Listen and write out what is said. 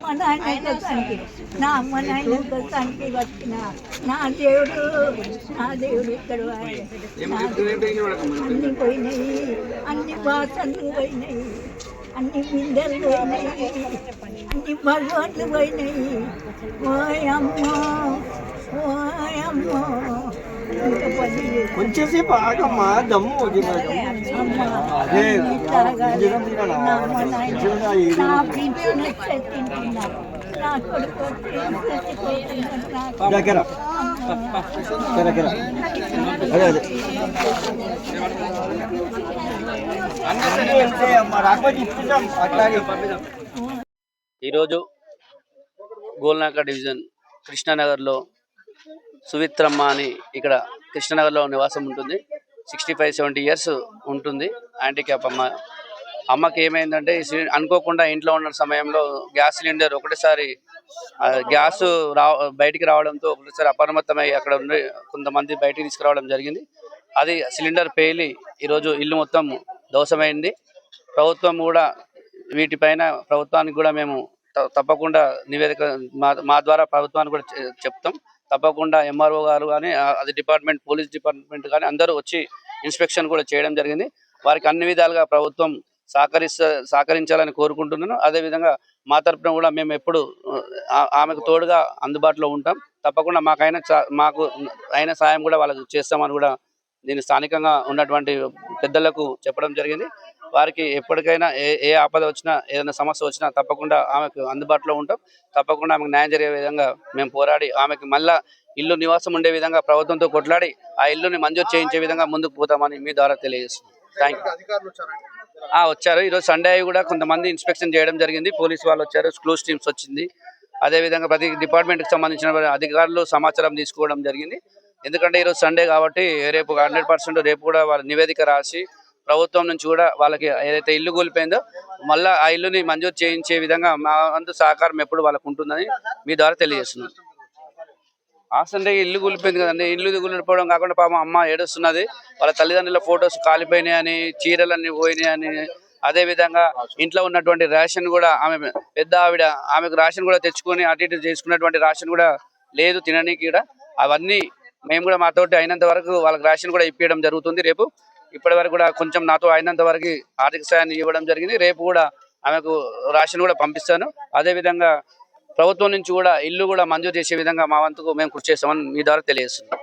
మా నాయన కోసానికి నా అమ్మ నాయన కోసానికి వచ్చిన నా దేవుడు ఇక్కడ అన్ని పోయినాయి, అన్ని బాసన్లు పోయినాయి, అన్ని బిందెలు పోయినాయి, అన్ని భగవాన్లు పోయినాయి. ఓయమ్మో ఓయమ్మో ఇంకా పని కొంచెంసేపు ఆగమ్మా దమ్ము నా పింఛన్ వచ్చే తింటున్నారు, నా కొడుకు దగ్గర అదే అదే ఈరోజు గోల్నాక డివిజన్ కృష్ణానగర్లో సువిత్రమ్మ అని ఇక్కడ కృష్ణానగర్లో నివాసం ఉంటుంది. 65-70 ఇయర్స్ ఉంటుంది. హ్యాండిక్యాప్ అమ్మ. అమ్మకి ఏమైందంటే అనుకోకుండా ఇంట్లో ఉన్న సమయంలో గ్యాస్ సిలిండర్ ఒకటేసారి గ్యాస్ బయటికి రావడంతో ఒకటేసారి అప్రమత్తమై అక్కడ ఉండి కొంతమంది బయటికి తీసుకురావడం జరిగింది. అది సిలిండర్ పేలి ఈరోజు ఇల్లు మొత్తం దోషమైంది. ప్రభుత్వం కూడా వీటిపైన ప్రభుత్వానికి కూడా మేము తప్పకుండా నివేదిక మా ద్వారా ప్రభుత్వానికి కూడా చెప్తాం. తప్పకుండా ఎంఆర్ఓ గారు కానీ అది డిపార్ట్మెంట్ పోలీస్ డిపార్ట్మెంట్ కానీ అందరూ వచ్చి ఇన్స్పెక్షన్ కూడా చేయడం జరిగింది. వారికి అన్ని విధాలుగా ప్రభుత్వం సహకరించాలని కోరుకుంటున్నాను. అదేవిధంగా మా తరపున కూడా మేము ఎప్పుడు ఆమెకు తోడుగా అందుబాటులో ఉంటాం. తప్పకుండా మాకు అయిన సాయం కూడా వాళ్ళకు చేస్తామని కూడా నేను స్థానికంగా ఉన్నటువంటి పెద్దలకు చెప్పడం జరిగింది. వారికి ఎప్పటికైనా ఏ ఆపద వచ్చినా ఏదైనా సమస్య వచ్చినా తప్పకుండా ఆమెకు అందుబాటులో ఉంటాం. తప్పకుండా ఆమెకు న్యాయం జరిగే విధంగా మేము పోరాడి ఆమెకు మళ్ళా ఇల్లు నివాసం ఉండే విధంగా ప్రభుత్వంతో కొట్లాడి ఆ ఇల్లుని మంజూరు చేయించే విధంగా ముందుకు పోతామని మీ ద్వారా తెలియజేస్తున్నాం. Thank you. వచ్చారు. ఈరోజు సండే కూడా కొంతమంది ఇన్స్పెక్షన్ చేయడం జరిగింది. పోలీసు వాళ్ళు వచ్చారు, క్లూస్ టీమ్స్ వచ్చింది. అదేవిధంగా ప్రతి డిపార్ట్మెంట్కి సంబంధించిన అధికారులు సమాచారం తీసుకోవడం జరిగింది. ఎందుకంటే ఈరోజు సండే కాబట్టి రేపు 100% రేపు కూడా వాళ్ళ నివేదిక రాసి ప్రభుత్వం నుంచి కూడా వాళ్ళకి ఏదైతే ఇల్లు కూలిపోయిందో మళ్ళీ ఆ ఇల్లుని మంజూరు చేయించే విధంగా మా వంతు సహకారం ఎప్పుడు వాళ్ళకు ఉంటుందని మీ ద్వారా తెలియజేస్తున్నాం. ఆ సండే ఇల్లు కూలిపోయింది కదండి. ఇల్లు కూలిపోవడం కాకుండా పాపం అమ్మ ఏడుస్తున్నది. వాళ్ళ తల్లిదండ్రుల ఫొటోస్ కాలిపోయినాయని, చీరలన్నీ పోయినాయని, అదేవిధంగా ఇంట్లో ఉన్నటువంటి రేషన్ కూడా ఆమె పెద్ద ఆమెకు రేషన్ కూడా తెచ్చుకొని అటు ఇటు చేసుకున్నటువంటి రేషన్ కూడా లేదు తిననీకి కూడా. అవన్నీ మేము కూడా మాతోటి అయినంత వరకు వాళ్ళకి రేషన్ కూడా ఇప్పించడం జరుగుతుంది. రేపు ఇప్పటి వరకు కూడా కొంచెం నాతో అయినంత వరకు ఆర్థిక సాయాన్ని ఇవ్వడం జరిగింది. రేపు కూడా ఆమెకు రేషన్ కూడా పంపిస్తాను. అదేవిధంగా ప్రభుత్వం నుంచి కూడా ఇల్లు కూడా మంజూరు చేసే విధంగా మా వంతుకు మేము కృషి చేస్తామని మీ ద్వారా తెలియజేస్తున్నాం.